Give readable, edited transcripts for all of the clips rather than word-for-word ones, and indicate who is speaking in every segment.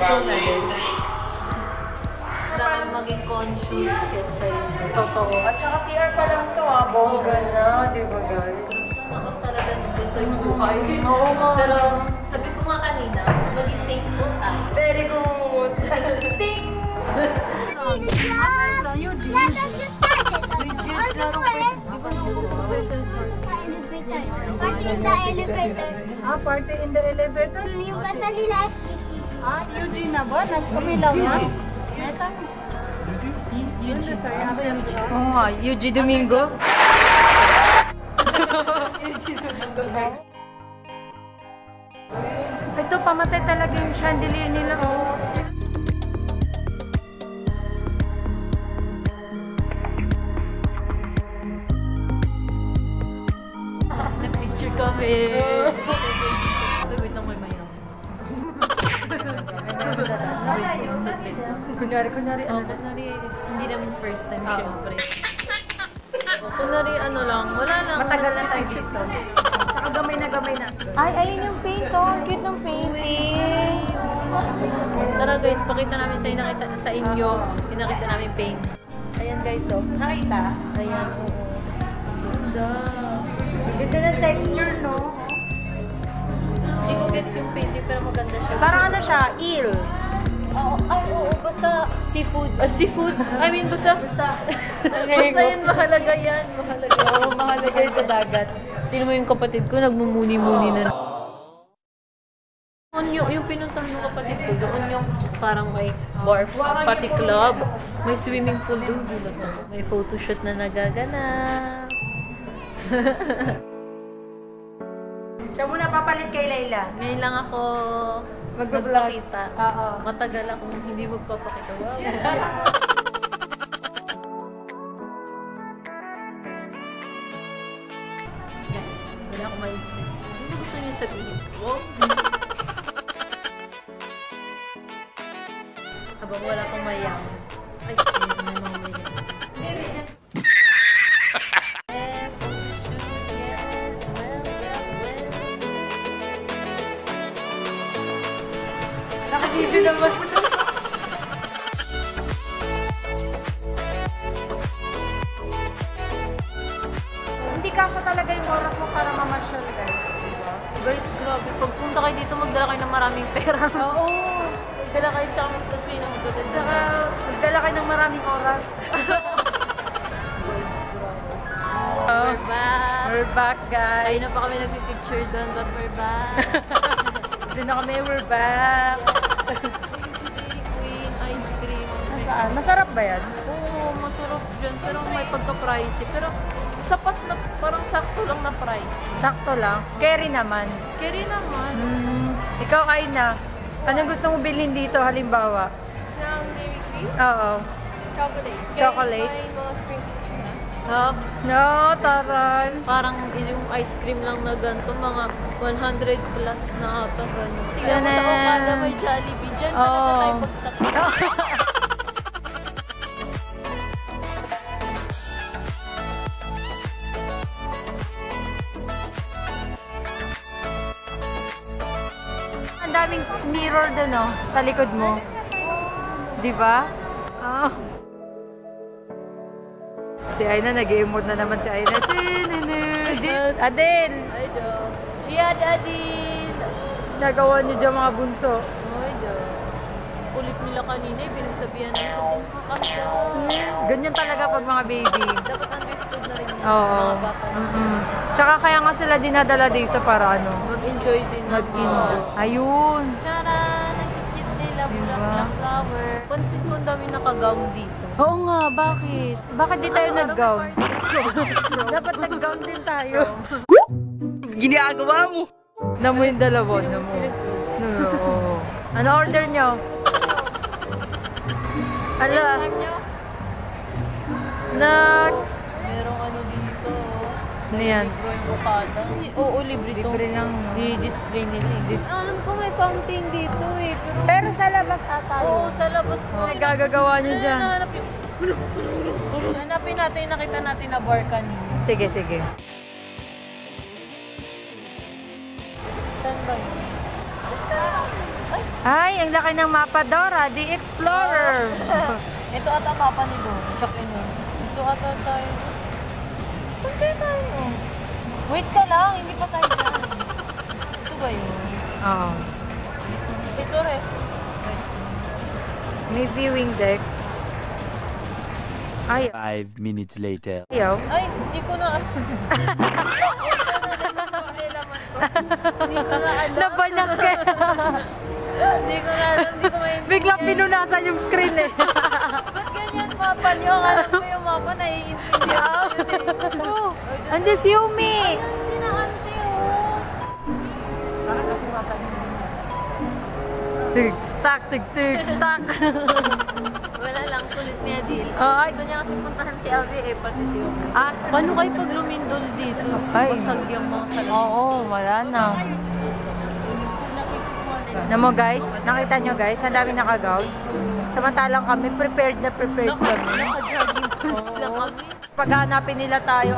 Speaker 1: So na din.
Speaker 2: Dapat maging conscious kasi
Speaker 1: Totoo. At saka CR pa lang to bongga na, di ba guys?
Speaker 2: sana all talaga nung ganito yung buhay.
Speaker 1: Oo nga.
Speaker 2: Pero sabi ko nga kanina, maging thankful tayo.
Speaker 1: Very good. Ding!
Speaker 3: Eugene. Let us just start it.
Speaker 2: Legit, laro first. Di ba nung person sorts?
Speaker 3: Party in the elevator.
Speaker 1: Party in the elevator?
Speaker 3: Yung kanta nila
Speaker 1: Eugene na ba? Nagkumilaw na?
Speaker 2: Eugene. Ano ba Eugene?
Speaker 1: Oo nga, Eugene Domingo. Ito, pamatay talaga yung chandelier nila.
Speaker 2: Nag-picture kami. Wait lang, may mayroon.
Speaker 1: Kunyari,
Speaker 2: Kunwari, hindi namin first time, syempre. Kunwari, ano lang, wala lang.
Speaker 1: matagal na tayo dito. Tsaka gamay na.
Speaker 2: Ay, ayun yung paint, oh. Ang cute ng painting. Tara guys, pakita namin sa inyo. Pinakita namin paint. Ayan guys, oh.
Speaker 1: Nakita?
Speaker 2: Ayan, oo. Ganda.
Speaker 1: Ganda ng texture, no?
Speaker 2: Hindi ko gets yung painting, pero maganda siya.
Speaker 1: Parang ano siya, eel.
Speaker 2: Oo, basta seafood. Seafood? I mean, basta yan, mahalaga yan. Mahalaga.
Speaker 1: Oo, mahalaga yun sa dagat.
Speaker 2: Tingnan mo yung kapatid ko, nagmumuni-muni na. Doon yung pinuntahan ng kapatid ko, doon yung parang may bar party club. May swimming pool doon. May photoshoot na nagaganap.
Speaker 1: Siya muna papalit kay Layla.
Speaker 2: Ngayon lang ako magpapakita.
Speaker 1: Oo.
Speaker 2: Matagal akong hindi magpapakita. Wow. Guys, wala akong maisip. Ano gusto niyo sabihin ko? Habang wala pang mayam. Ay, may mga mayam.
Speaker 1: Nakadito naman. Hindi kasya talaga yung oras mo para mamasyal, guys. Diba?
Speaker 2: Guys, grabe. Pagpunta kayo dito, magdala kayo ng maraming pera.
Speaker 1: Oo.
Speaker 2: Magdala kayo, tsaka mag-selfie na magaganda.
Speaker 1: Tsaka, magdala kayo ng maraming oras.
Speaker 2: Guys, grabe. We're back.
Speaker 1: We're back, guys.
Speaker 2: Ayun na pa kami nagpipicture doon, but we're back.
Speaker 1: Doon na kami, we're back.
Speaker 2: Dairy Queen, ice cream.
Speaker 1: Saan? Masarap ba yan?
Speaker 2: Oo, masarap dyan. Pero may pagka-pricey. Pero sapat na, parang sakto lang na price.
Speaker 1: Sakto lang. Carry naman.
Speaker 2: Carry naman.
Speaker 1: Ikaw, Aina. Anong gusto mo bilhin dito, halimbawa?
Speaker 3: ng Dairy Queen.
Speaker 1: Oo.
Speaker 3: Chocolate.
Speaker 1: Chocolate?
Speaker 3: May mga sprinkles na.
Speaker 1: No, taran.
Speaker 2: Parang yung ice cream lang na ganito, mga 100 plus na ata gano'n. Tingnan mo sa
Speaker 1: Tanan!
Speaker 2: Okada may Jollibee. Diyan
Speaker 1: Oo.
Speaker 2: talaga tayo pagsakit.
Speaker 1: Ang daming mirror doon, oh, sa likod mo. Di ba? Oh. Si Aina, nag-emote na naman si Aina. Adel!
Speaker 2: Ay do. Chia Adil!
Speaker 1: Nagawa niyo dyan mga bunso.
Speaker 2: Ay do. Kulit nila kanina, pinagsabihan namin kasi nakakaya.
Speaker 1: Ganyan talaga pag mga baby.
Speaker 2: Dapat understood na rin yan.
Speaker 1: Oo.
Speaker 2: Mga bata.
Speaker 1: Tsaka kaya nga sila dinadala dito para ano,
Speaker 2: Mag-enjoy din
Speaker 1: mag-enjoy. Ayun.
Speaker 2: Tara! Nagkikit nila, bulaklak flower. Pansin ko ang dami naka-gown dito.
Speaker 1: Oo nga, bakit? Bakit di tayo nag-gown? Dapat nag-gown din tayo. Ginagawa mo! Namo yung dalawa, namo. Oo. Ano order nyo? Ala. Next!
Speaker 2: Merong ano dito.
Speaker 1: Ano yan?
Speaker 2: Libro yung Okada. Oo, libre ito.
Speaker 1: Libre lang.
Speaker 2: Di-display nila eh. Alam ko may fountain dito eh.
Speaker 1: Pero sa labas ata
Speaker 2: Oo, sa labas ko.
Speaker 1: Nagagagawa nyo dyan.
Speaker 2: Hanap yung... Hanapin natin, nakita natin na bar kanina.
Speaker 1: Sige, sige.
Speaker 2: Saan ba yun? Ay,
Speaker 1: Ay, ang laki ng mapa, Dora. The Explorer.
Speaker 2: Ito ata mapa ni Dora. Check in yun. Ito ata tayo. Saan kaya tayo? Wait ka lang, hindi pa tayo dyan. Ito ba yun?
Speaker 1: Oo.
Speaker 2: Ito rest.
Speaker 1: May viewing deck. Ay,
Speaker 4: 5 minutes later.
Speaker 1: ayaw.
Speaker 2: Ay, hindi ko na Hindi ko na alam.
Speaker 1: Nabanas ka.
Speaker 2: Hindi ko na alam. Hindi ko maintindihan.
Speaker 1: Biglang pinunasan yung screen eh.
Speaker 2: Ba't ganyan mapa nyo? Alam ko yung mapa, naiintindihan ko yun eh. Oh,
Speaker 1: Andi si Yumi.
Speaker 2: ayan sina ante oh. Parang kasi mata niyo.
Speaker 1: Tig-stak, tig-tig-stak.
Speaker 2: Wala lang, kulit niya deal.
Speaker 1: Oh, ay.
Speaker 2: Gusto niya kasi puntahan si Abby eh, pati si Yumi.
Speaker 1: Ah,
Speaker 2: Paano kayo pag lumindol dito?
Speaker 1: Ay.
Speaker 2: Basag yung mga salamin.
Speaker 1: oo, wala na. Alam mo guys, nakita nyo guys, ang dami nakagaw. Samantalang kami, prepared kami.
Speaker 2: Naka-jogging pants lang kami.
Speaker 1: Pag hanapin nila tayo,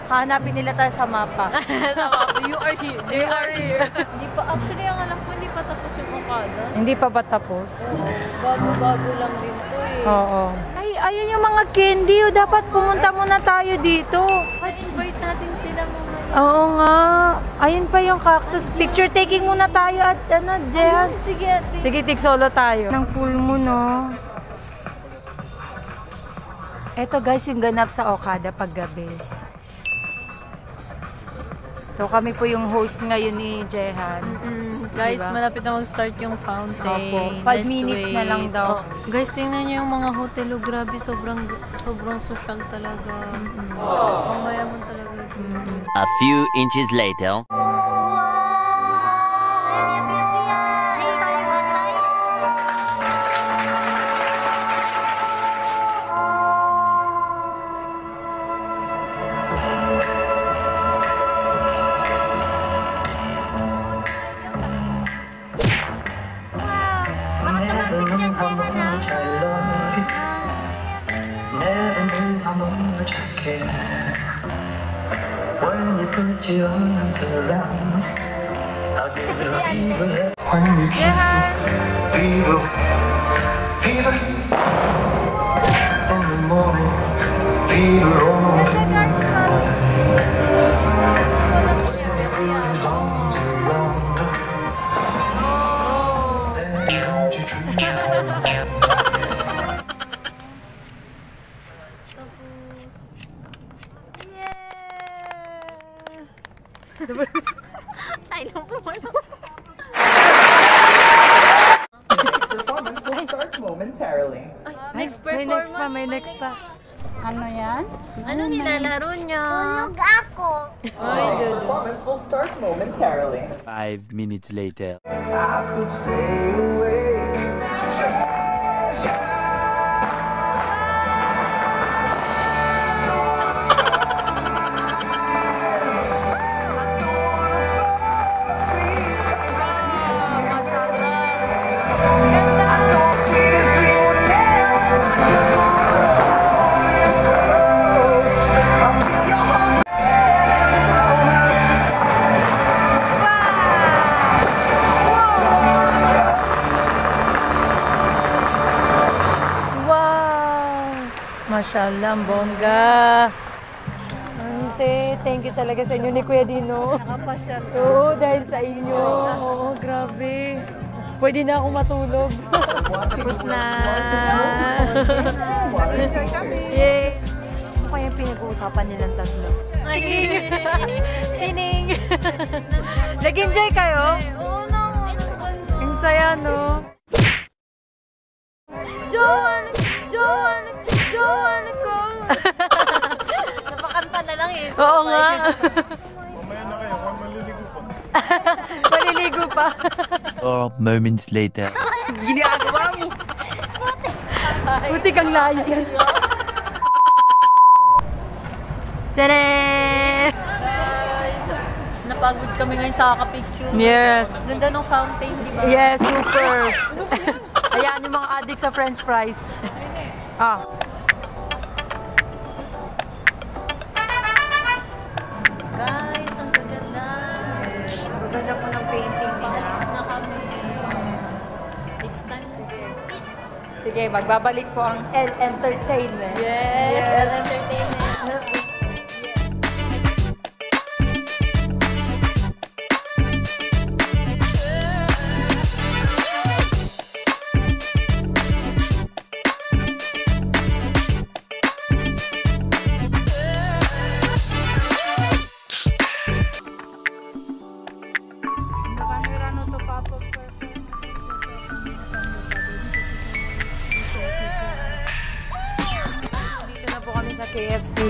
Speaker 1: hanapin nila tayo sa mapa.
Speaker 2: Sa mapa, you are here. They are here. Hindi pa, actually, ang alam ko, hindi pa tapos yung Okada.
Speaker 1: Hindi pa ba tapos?
Speaker 2: Bago-bago lang din to eh.
Speaker 1: Oo. Ay, ayun yung mga candy. Dapat pumunta muna tayo dito.
Speaker 2: At invite natin sila muna.
Speaker 1: Oo nga. Ayun pa yung cactus. Picture taking muna tayo at Jehan.
Speaker 2: Sige, ate.
Speaker 1: Sige, solo tayo. Ng pool mo, no? Ito guys, yung ganap sa Okada paggabi. So kami po yung host ngayon ni Jehan.
Speaker 2: Guys,
Speaker 1: Diba?
Speaker 2: malapit na mag-start yung fountain.
Speaker 1: Opo. 5 minutes na lang daw.
Speaker 2: Oh, guys, tingnan niyo yung mga hotel. Oh, grabe, sobrang social talaga. Pangmayaman talaga.
Speaker 4: A few inches later.
Speaker 5: Never knew how much I care when you put your arms around. I'll give it a fever when you kiss me. Fever, fever in the morning. Fever all through the night. When you put his arms around her, then hold you true.
Speaker 6: Performance will start momentarily.
Speaker 2: Next
Speaker 1: May next pa,
Speaker 2: performance.
Speaker 1: may next pa.
Speaker 3: Ano yan?
Speaker 2: Ano nilalaro niya?
Speaker 3: Tulog ako.
Speaker 6: Performance will start momentarily.
Speaker 4: 5 minutes later.
Speaker 5: I could stay awake. Treasure.
Speaker 1: Wow! Mashallah, ang bongga. Ante, thank you talaga sa inyo ni Kuya Dino. Nakapasyal. Oo, dahil sa inyo. Oo, grabe. Pwede na ako matulog. Tapos na.
Speaker 3: Enjoy kami.
Speaker 1: Yay! Ano kaya yung pinag-uusapan nilang tatlo? Tining! Nag-enjoy kayo?
Speaker 2: Oo naman.
Speaker 1: Ang saya, no?
Speaker 2: Joanna ko. Napakanta na lang eh.
Speaker 1: Oo nga. Maliligo pa.
Speaker 4: 4 moments later.
Speaker 1: Buti kang layo yan. Tadaan!
Speaker 2: Guys, napagod kami ngayon sa kakapicture.
Speaker 1: Yes.
Speaker 2: Ganda ng fountain, di ba?
Speaker 1: Yes, super. Ayan yung mga addict sa french fries. Ah.
Speaker 2: Guys, ang gaganda.
Speaker 1: Gaganda po ng painting nila.
Speaker 2: Paalis na kami.
Speaker 1: Okay, magbabalik po ang L Entertainment.
Speaker 2: Yes, L Entertainment.
Speaker 1: Dito na po kami sa KFC.